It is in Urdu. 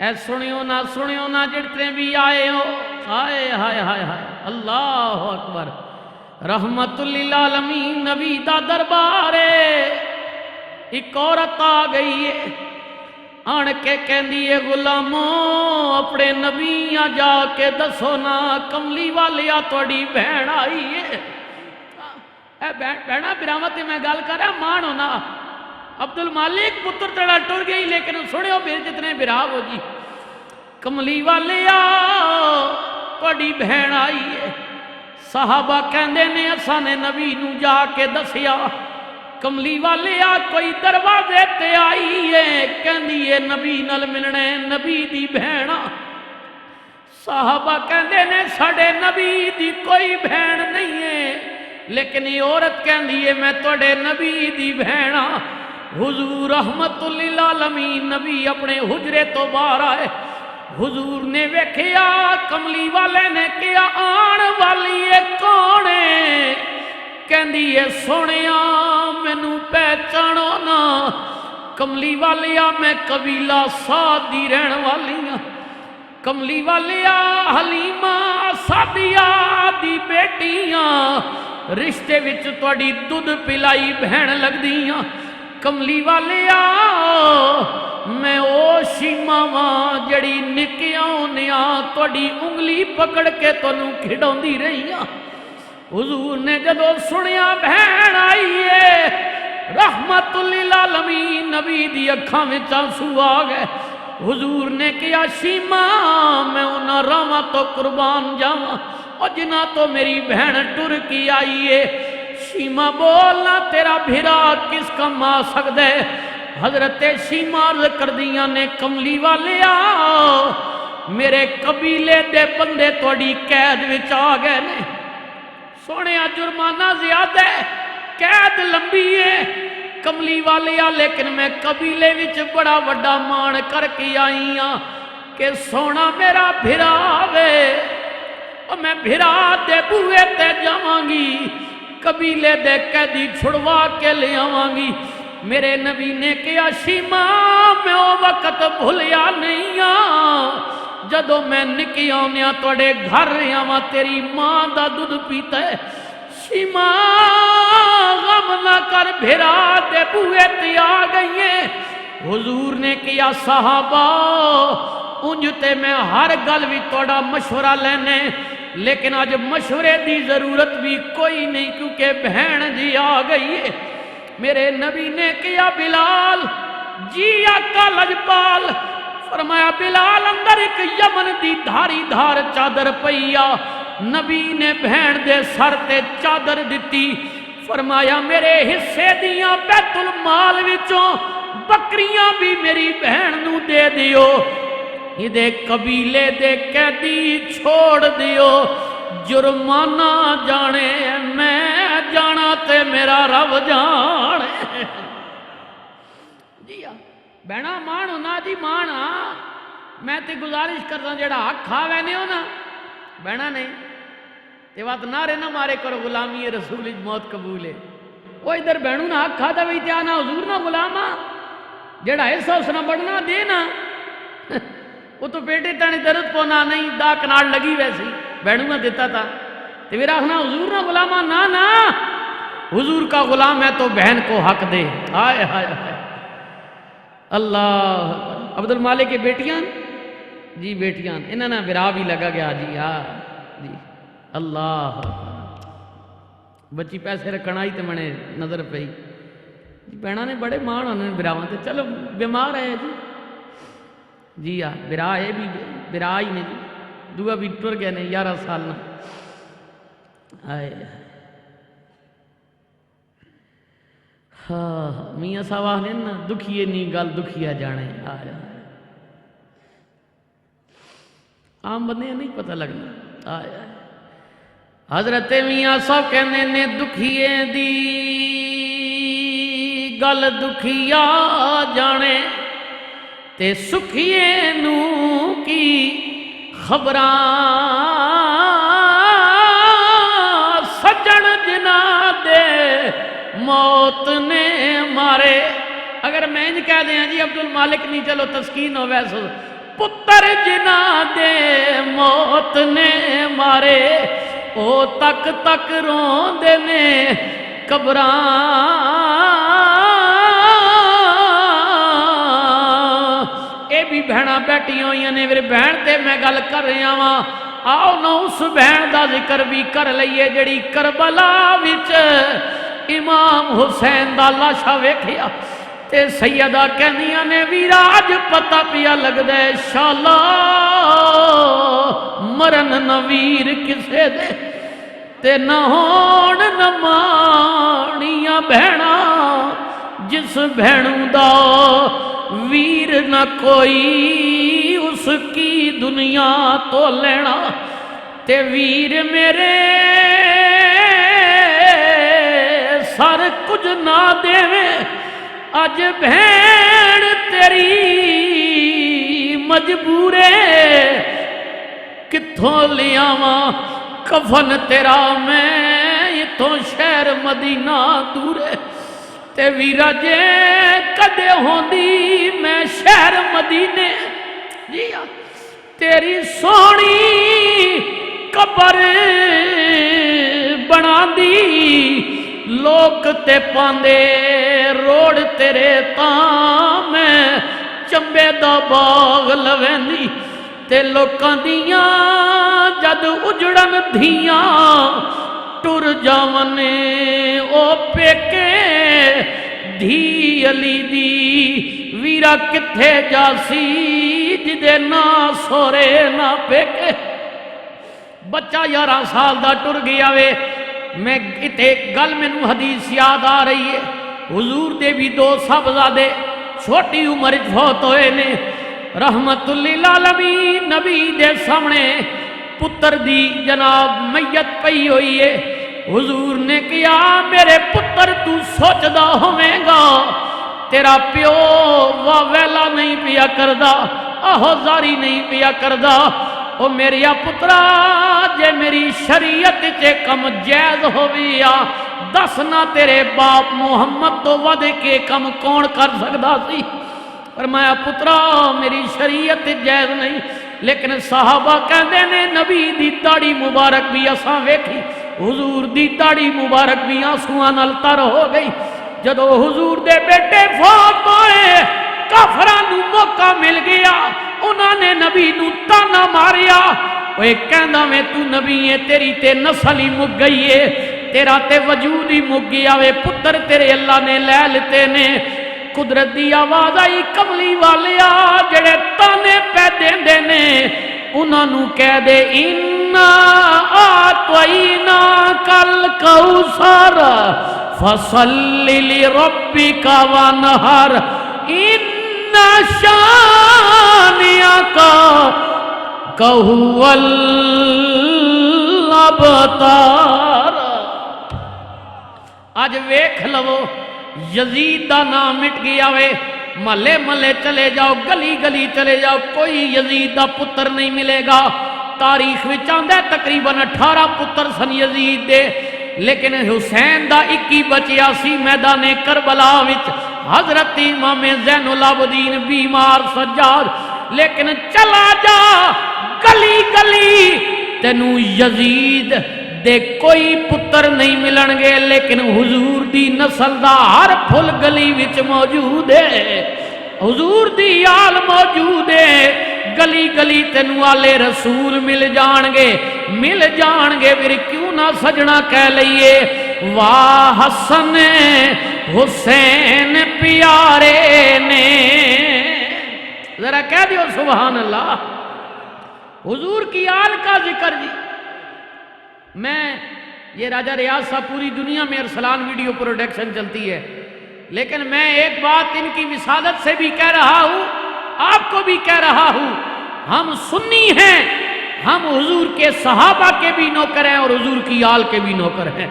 اے سنیو نہ جتنے بھی آئے ہو، ہائے ہائے ہائے ہائے اللہ اکبر، رحمت للعالمین نبی دا دربار ہے۔ ایک عورت آ گئی ہے، آن کے کہندی ہے غلاموں اپنے نبیاں جا کے دسو نا کملی والیا توڑی بہن آئی ہے۔ اے بہنا برامت میں گل کر رہا مان ہونا، عبد المالک پتر تڑا ٹر گئی لیکن سنیو پھر جتنے برا ہو جی، کملی والیا توڑی بہن آئی ہے۔ صحابہ کہندے نے اساں نے نبی نو جا کے دسیا، کملی والیا کوئی دروازے تے آئی ہے، کہندی ہے نبی نال ملنے نبی دی بہن۔ صحابہ کہندے نے ساڈے نبی دی کوئی بہن نہیں ہے، لیکن یہ عورت کہندی ہے میں توڑے نبی دی بہن۔ حضور رحمت للعالمین نبی اپنے حجرے تو باہر آئے، حضور نے ویکھیا کملی والے نے کیا آن والی ہے کون ہے؟ کہندی ہے سونیا مینوں پہچانو نا، کملی والیا میں قبیلہ سعد دی رہن والی ہاں، کملی والیا حلیمہ سعدیہ دی بیٹیاں، رشتے وچ توڑی دودھ پلائی بہن لگ دیاں، کملی والیا میں او شیمہ ماں جڑی نکیاں نیاں توڑی انگلی پکڑ کے تنوں کھڑوں دی رہی ہاں۔ حضور نے جدو سنیا بہن آئی ہے، رحمت للعالمین نبی دی اکھاں وچ آنسو آ گئے۔ حضور نے کیا شیمہ میں انہاں راواں تو قربان جاواں، اور جنہ تو میری بہن ٹر کی آئی ہے، شیمہ بولنا تیرا بھرا کس کم آ سکدے؟ حضرت شیمہ عرض کر دیاں نے کملی والیا میرے قبیلے دے بندے توڑی قید وچ آ گئے نے، سونے جرمانہ زیادہ ہے قید لمبی ہے، کملی والیا لیکن میں قبیلے وچ بڑا وڈا مان کر کے آئی ہاں کہ سونا میرا بھرا وے، اور میں بھرا دے بوئے تے جاواں گی، قبیلے دے قیدی چھڑوا کے لے آواں گی۔ میرے نبی نے کیا شیمہ میں او وقت بھولیا نہیں ہاں جدو میں نکی آنیا توڑے گھر آواں تیری ماں دا دودھ پیتا ہے، شیمہ غم نہ کر بھرا دے بوئے تے آ گئی ہیں۔ حضور نے کیا صحابہ انجتے میں ہر گل بھی توڑا مشورہ لینے، لیکن آج مشورے دی ضرورت بھی کوئی نہیں کیونکہ بہن جی آ گئی ہے۔ میرے نبی نے کیا بلال جی آقا لجپال، فرمایا بلال اندر ایک یمن دی دھاری دھار چادر پئیا، نبی نے بہن دے سر تے چادر دتی، فرمایا میرے حصے دیاں بیت المال وچوں بکریاں بھی میری بہن نو دے دیو، یہ قبیلے دے قیدی چھوڑ دیو، جرمانہ جانے میں جانا تے میرا رب جانے۔ جی بہنا مان ہونا جی مان، میں تے گزارش کرتا جڑا حق کھاوے نہیں ہونا بہنا نہیں تے وقت نعرے نہ مارے کرو غلامی رسول موت قبول ہے، وہ ادھر بہنوں نہ حق کھا دا بھی تیانا حضور نہ غلامہ جڑا ایسا اس نہ بڑھنا دینا، وہ تو بیٹے تانے درد پونا نہیں دا کناڑ لگی ویسی بہنوں نہ دیتا تھا، تو میرا آخنا حضور نہ غلامہ نا حضور کا غلام ہے تو بہن کو حق دے۔ ہائے ہائے ہائے اللہ، عبد المالک کی بیٹیاں جی بیٹیاں انہاں نے برا بھی لگا گیا جی ہاں جی اللہ، بچی پیسے رکھنا ہی تو منے نظر پئی جی، بہنوں نے بڑے مان ہونے براواں تے، چلو بیمار ہے جی جی ہاں برا ہے بھی برا ہی نے جی، دعا بھی ٹر گئے نے 11 سال نہ آئے ہاں میاں صاحب آخنے نا دکھیے نہیں گل دکھیا جانے، آئے عام بندے نہیں پتہ لگنا، آئے حضرت میاں صاحب کہنے نے دکھیے دی گل دکھیا جانے تے سکھیے نو کی خبراں سجن جنا دے موت نے مارے۔ اگر میں انج کہہ دیا جی عبد المالک نہیں چلو تسکین ہو ویسو پتر جنا دے موت نے مارے او تک تک روندے نے قبراں اے بھی بہنا بیٹھی ہوئی نے میرے بہن تے میں گل کر رہا ہاں آؤ نہ اس بہن دا ذکر بھی کر لئیے جڑی کربلا وچ امام حسین دا لاشا ویکھیا تے سیدہ کہنیاں نے ویرا اج پتہ پیا لگ دے شالا مرن نویر کسے دے تے نہ ہون نہ مانیاں بہنا جس بہنوں دا ویر نہ کوئی اس کی دنیا تو لینا تے ویر میرے سر کچھ نہ دے اج بہن تیری مجبورے کتھوں لیاواں کفن تیرا میں اتھوں شہر مدینہ دورے تے ویرا جے کدے ہوندی میں شہر مدینے جی تیری سونی قبر بنا دی لوک تے پاندے روڑ تیرے تاں میں چمبے دا باغ لویندی تے لوکاں دیاں جد اجڑن دھیاں ٹر جاونے او پیکے دھی علی دی ویرا کتھے جاسی جدے نا سورے نا پیکے بچہ 11 سال دا ٹر گیا وے میں اتے گل میں نو حدیث یاد آ رہی ہے حضور دے بھی 2 صاحبزادے چھوٹی عمر فوت ہوئے نے رحمت للعالمین نبی دے سامنے پتر دی جناب میت پئی ہوئی ہے حضور نے کیا میرے پتر تو سوچدا ہویں گا تیرا پیو ویلا نہیں پیا کردا آہوزاری نہیں پیا کردا او میریا پترا جے میری شریعت چے کم جائز ہویا دس نہ تیرے باپ محمد تو ود کے کم کون کر سکدا سی فرمایا پترا میری شریعت جائز نہیں لیکن صحابہ کہندے نے نبی دی داڑھی مبارک بھی اساں ویکھی حضور دی داڑھی مبارک بھی آنسواں نال تر ہو گئی جدو حضور دے بیٹے فوت ہوئے کافراں نوں موقع مل گیا انہاں نے نبی نوں تانا ماریا اوے کہندا میں تو نبی ہے تیری تے نسل ہی مک گئی ہے تیرا تے وجود ہی مک گیا وے پتر تیرے اللہ نے لے لیتے نے قدرت دی آواز آئی کملی والیا جڑے تانے پہ دیندے نے انہاں نوں کہہ دے انا آتوینا کل کوثر فصلی لربک وانحر ان شانئک هو الابتر آج ویکھ لو یزید دا نام مٹ گیا وے ملے ملے چلے جاؤ گلی گلی چلے جاؤ کوئی یزید دا پتر نہیں ملے گا تاریخ وچ آندا ہے تقریباً 18 پتر سن یزید دے لیکن حسین دا 21 بچیا سی میدان کربلا وچ حضرت امام زین العابدین بیمار سجاد لیکن چلا جا گلی گلی تینوں یزید دے کوئی پتر نہیں ملن گے لیکن حضور دی نسل دا ہر پھل گلی وچ موجود ہے حضور دی آل موجود ہے گلی گلی تینوں آلے رسول مل جان گے پھر کیوں نہ سجنا کہہ لئیے واہ حسن حسین پیارے نے ذرا کہہ دیو سبحان اللہ حضور کی آل کا ذکر جی میں یہ راجہ ریاض صاحب پوری دنیا میں ارسلان ویڈیو پروڈکشن چلتی ہے لیکن میں ایک بات ان کی وسادت سے بھی کہہ رہا ہوں آپ کو بھی کہہ رہا ہوں ہم سنی ہیں ہم حضور کے صحابہ کے بھی نوکر ہیں اور حضور کی آل کے بھی نوکر ہیں